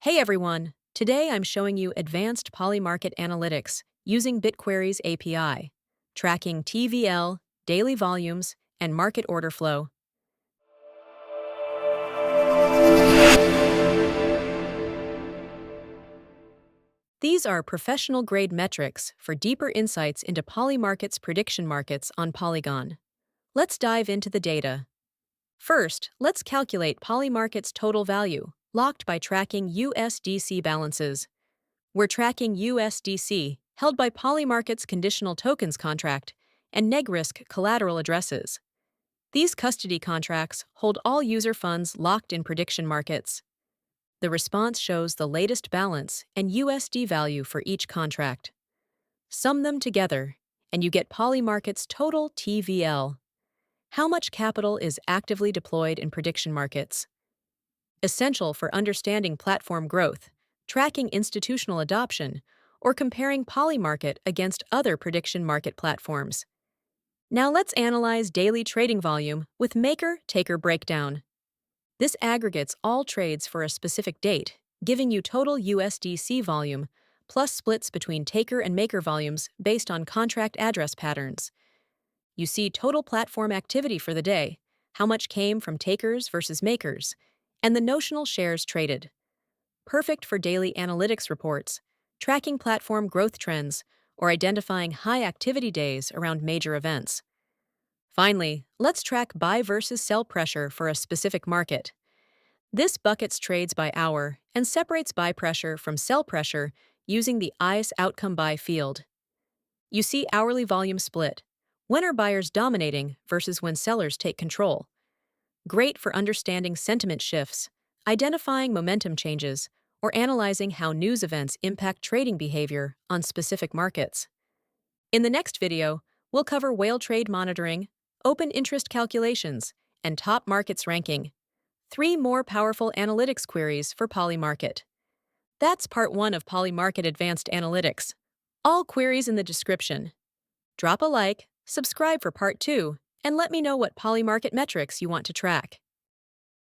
Hey everyone! Today I'm showing you advanced Polymarket analytics using Bitquery's API, tracking TVL, daily volumes, and market order flow. These are professional-grade metrics for deeper insights into Polymarket's prediction markets on Polygon. Let's dive into the data. First, let's calculate Polymarket's total value, locked by tracking USDC balances. We're tracking USDC, held by Polymarket's conditional tokens contract, and NegRisk collateral addresses. These custody contracts hold all user funds locked in prediction markets. The response shows the latest balance and USD value for each contract. Sum them together, and you get Polymarket's total TVL. How much capital is actively deployed in prediction markets? Essential for understanding platform growth, tracking institutional adoption, or comparing Polymarket against other prediction market platforms. Now let's analyze daily trading volume with maker-taker breakdown. This aggregates all trades for a specific date, giving you total USDC volume, plus splits between taker and maker volumes based on contract address patterns. You see total platform activity for the day, how much came from takers versus makers, and the notional shares traded. Perfect for daily analytics reports, tracking platform growth trends, or identifying high activity days around major events. Finally, let's track buy versus sell pressure for a specific market. This buckets trades by hour and separates buy pressure from sell pressure using the ICE outcome buy field. You see hourly volume split. When are buyers dominating versus when sellers take control? Great for understanding sentiment shifts, identifying momentum changes, or analyzing how news events impact trading behavior on specific markets. In the next video, we'll cover whale trade monitoring, open interest calculations, and top markets ranking. 3 more powerful analytics queries for Polymarket. That's part 1 of Polymarket Advanced Analytics. All queries in the description. Drop a like, subscribe for part 2, and let me know what Polymarket metrics you want to track.